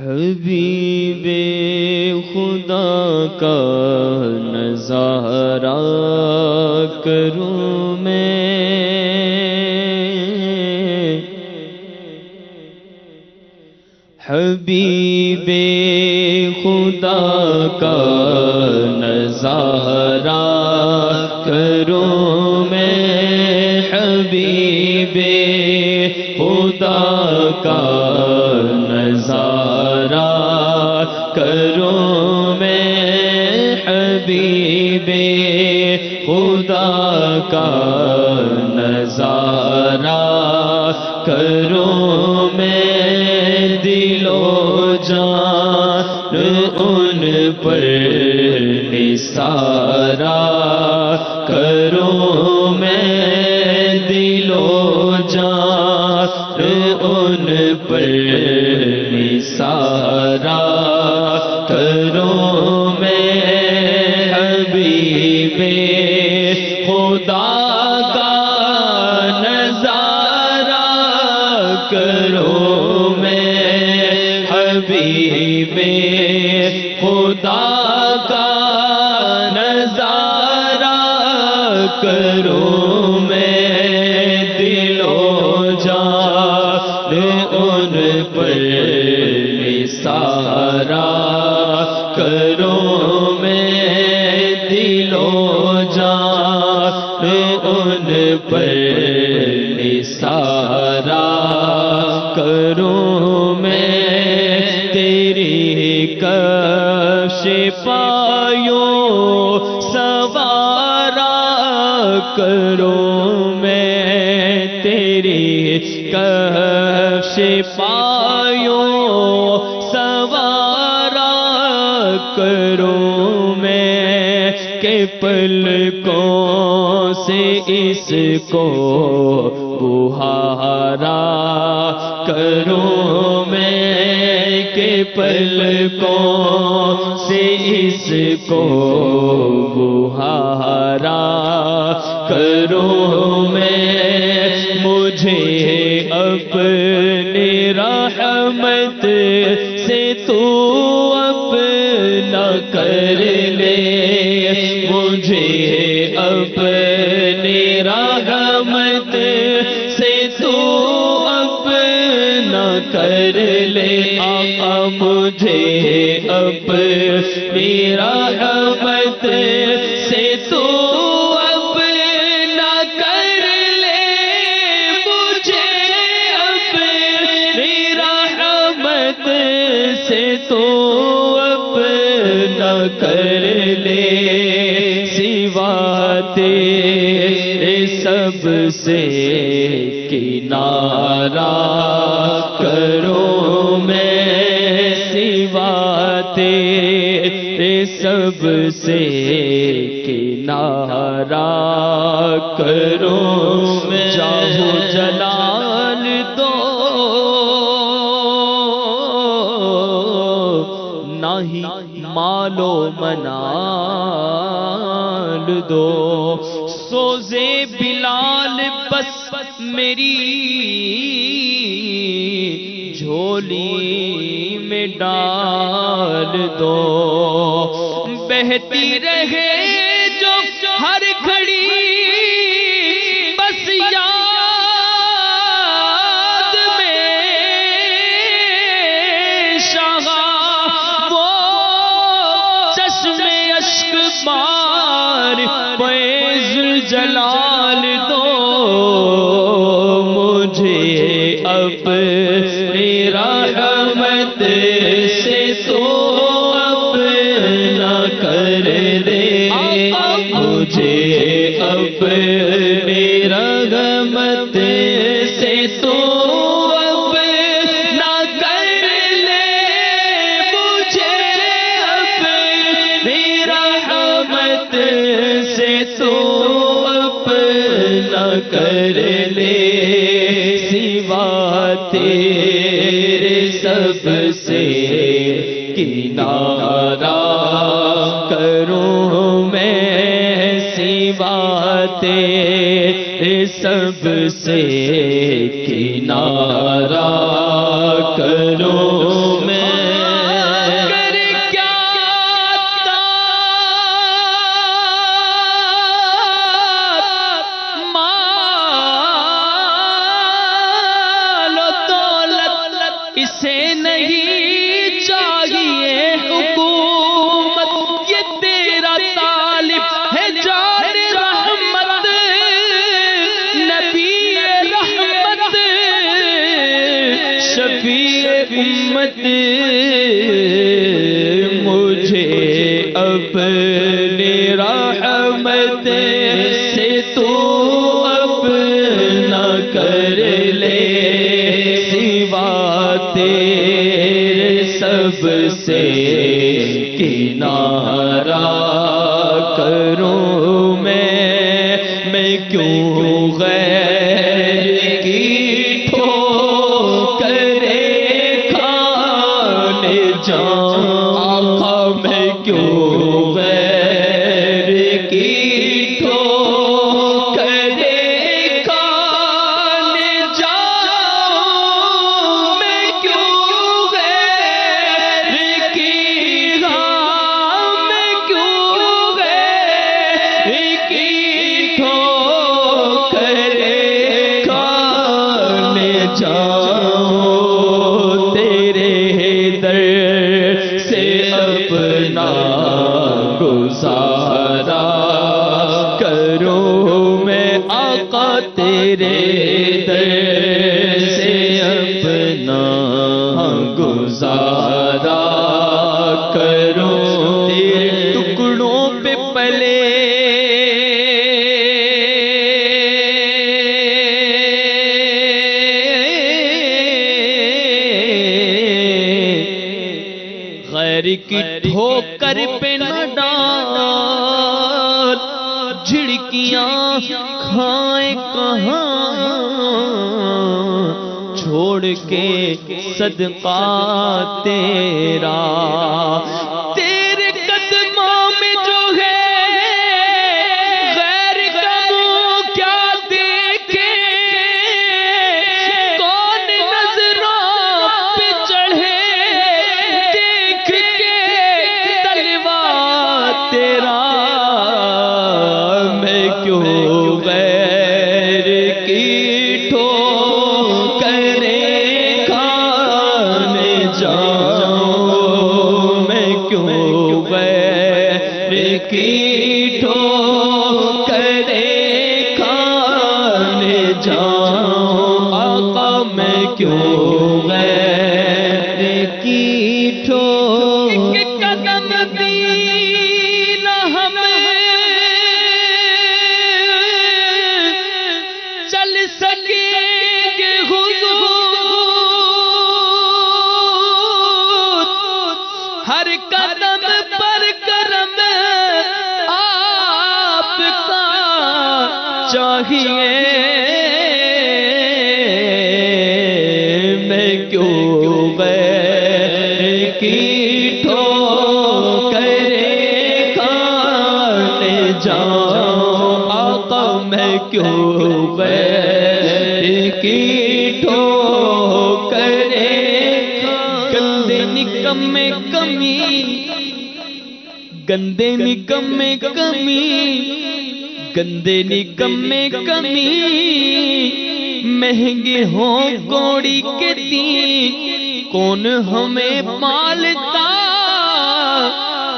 حبیب خدا کا نظارہ کروں میں، حبیب خدا کا نظارہ کروں میں، حبیب خدا کا نظارہ کروں میں، حبیب خدا کا نظارہ کروں میں، دل و جان ان پر نثارا کروں میں، دل و جان ان پر نثارا کروں میں، حبیب خدا کا نظارہ کروں میں، حبیب خدا کا نظارہ کروں میں، دل و جان ان پر نثارا کروں میں، دل و جان ان پر نثارا کروں میں، تیری کفش پایوں سوارا کروں میں، تیری کفش پایوں سوارا کروں میں، کہ پلکوں سے اس کو بہارا کروں میں، کہ پلکوں سے اس کو بہارا کروں میں، مجھے اپنی رحمت سے تو اپنا کر لے، مجھے اپنی رحمت سے تو اپنا کر لے، آقا مجھے اپنی رحمت سے تو اپنا کر لے، مجھے اپنی رحمت سے تو اپنا کر لے، سوا تیرے سب سے کنارہ کروں میں، سوا تیرے سب سے کنارہ کروں میں، جاہ و جلال دو نہ ہی مال و منال دو، سوزے بلال بس میری جھولی میں ڈال دو، بہتی رہے جو ہر گھڑی بس یاد میں شاہ، وہ چشم اشک بار فیض الجلال دو، مجھے اپنی رحمت سے تو اپنا کر دے، مجھے اپنی رحمت سے تو اپنا کر لے، مجھے اپنی رحمت سے تو اپنا کر لے، سوا تیرے سب سے کنارہ کروں میں، سوا تیرے سب سے کنارہ کروں میں، نہیں چاہیے حکومت، یہ تیرا طالب ہے جان رحمت، نبی رحمت، شفیع امت، مجھے اپنی رحمت سے تو اپنا کر لے، سوا تیرے سب سے کنارہ کروں میں کیوں غیر کی ٹھوکریں کھانے جاؤں، آقا میں کیوں غیر کی ٹھوکریں کھانے جاؤں، میں کیوں غیر کی، میں کیوں غیر کی ٹھوکریں کھانے جاؤں، تیرے در سے اپنا گزارا کروں میں، آقا تیرے در سے اپنا گزارا کروں، تیرے ٹکڑوں پہ پلے غیر کی ٹھوکر پہ نہ ڈال، جھڑکیاں کھائیں کہاں، چھوڑ کے صدقہ تیرا، تیرے قدموں میں جو ہے غیر کا منہ کیا دیکھے، کون نظروں پہ چڑھے دیکھ کے تلوا تیرا، میں کیوں غیر کی ٹھوکریں کھانے جاؤں، میں کیوں غیر کی ٹھوکریں کھانے جاؤں، آقا میں کیوں غیر کی ٹھوکریں، قدم بھی نہ ہمیں چل سکیں گے حضور، ہر قدم پر کرم آپ کا چاہیے، میں کیوں غیر کی ٹھوکریں کھانے جاؤں، آقا میں کیوں غیر کی ٹھوکریں، گندے نکمے کمی، گندے نکمے کمی، گندے نکمے کمی، مہنگے ہوں کوڑی کے دین، کون ہمیں پالتا،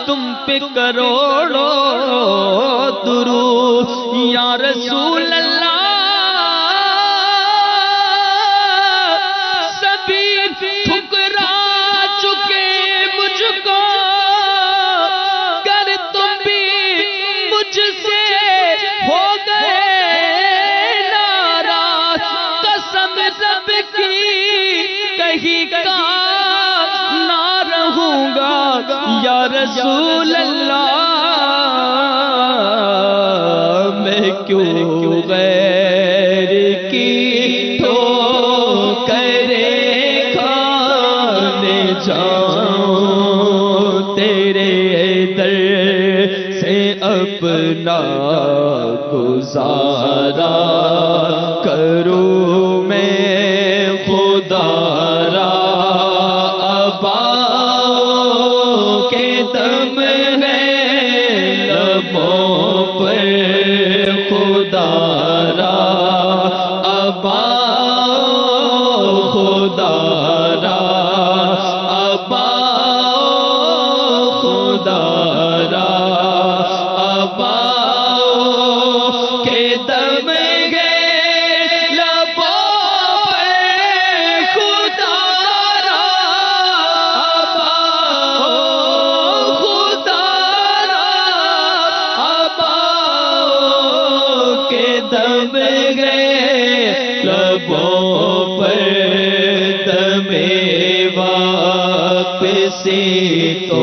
تم پہ کروڑوں درود یا رسول اللہ، سبھی ٹھکرا چکے مجھ کو، گر تم بھی مجھ سے ہو گئے ناراض، قسم رب کی کہیں کا نہ رہوں گا یا رسول اللہ، میں کیوں غیر کی ٹھوکریں کھانے جاؤں، تیرے در سے اپنا گزارا کروں میں، خدا را ابا کے دم ہے لبوں پر، خدا را ابا، خدا را سے تو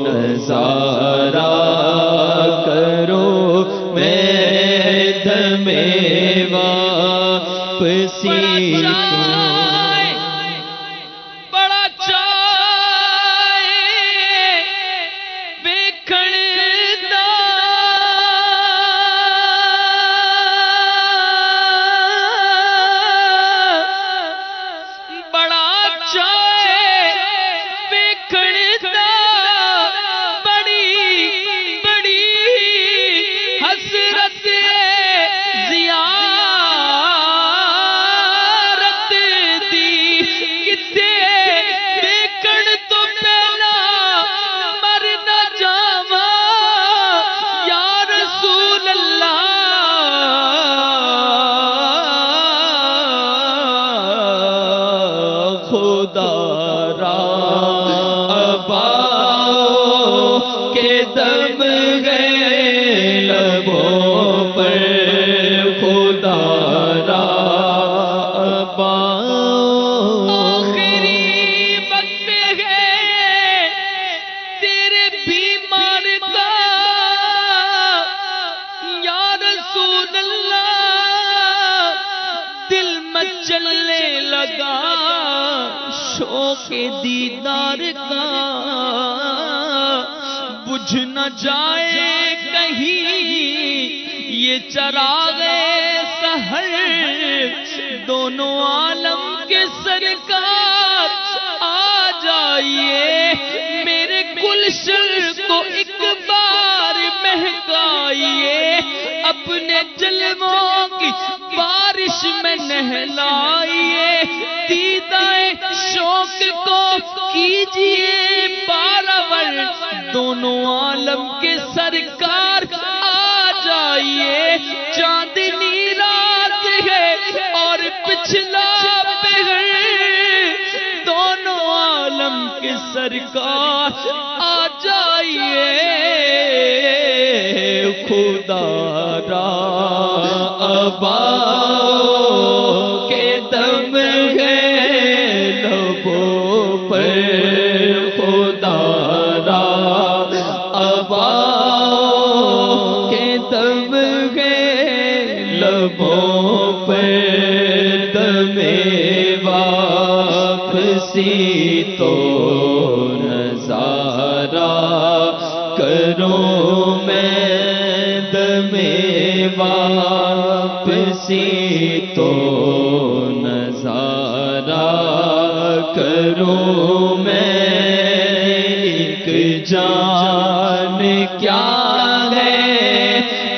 نظارہ کرو میں دم واپسی کو بڑا چائے بیکھڑدا بڑا چائے بیکھڑدا بڑی بڑی حسرت چلنے لگا شوق دیدار کا بجھ نہ جائے کہیں یہ چراغ سحر دونوں عالم کے سرکار آ جائیے میرے گلشن کو ایک بار مہکائیے اپنے جلووں کی بارش میں نہلائیے دیدائے شوق کو کیجئے پارور دونوں عالم کے سرکار آ جائیے چاندنی رات ہے اور پچھلا پہر دونوں عالم کے سرکار آ جائیے خدا را ابا کے دم ہے لبوں پر خدا را ابا کے دم ہے لبوں پر دم واپسی تو نظارہ کرو میں دم واپسی تو نظارہ کرو میں ایک جان کیا ہے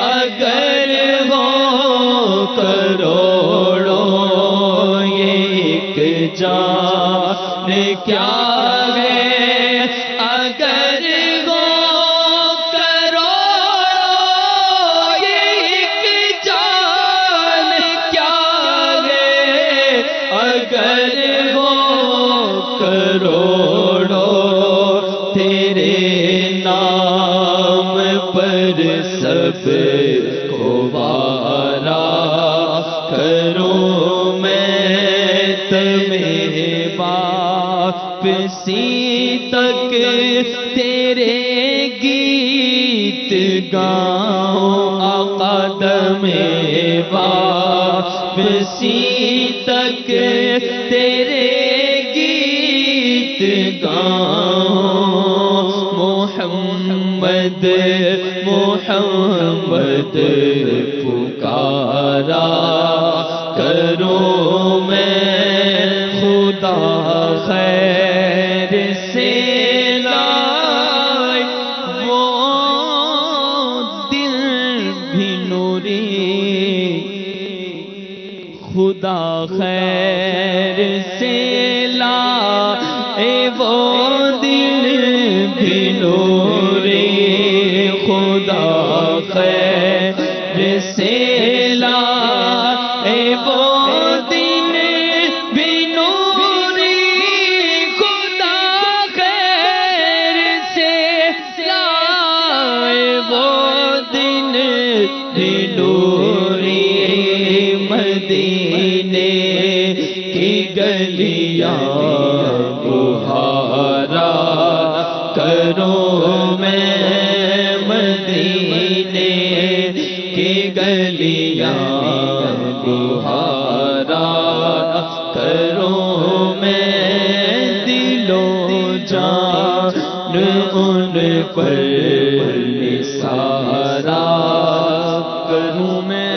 اگر ہو کروڑوں یہ ایک جان کیا ہے اگر اگر ہو کروڑوں تیرے نام پر سب کو وارا کروں میں تمہیں واپسی تک تیرے گیت گاؤں آقا دم واپسی تک تیرے گیت گاؤں محمد محمد پکارا کروں میں خدا خیر سے لائے وہ دل بھی نوری خدا خیر سے لائے وہ دل بھی نور خدا خیر سے لائے، وہ دل بھی نور خدا خیر سے لائے، وہ دل بھی نور مدینے کی گلیاں بہارا کروں میں، مدینے کی گلیاں بہارا کروں میں، دل و جان ان پر نثارا کروں میں۔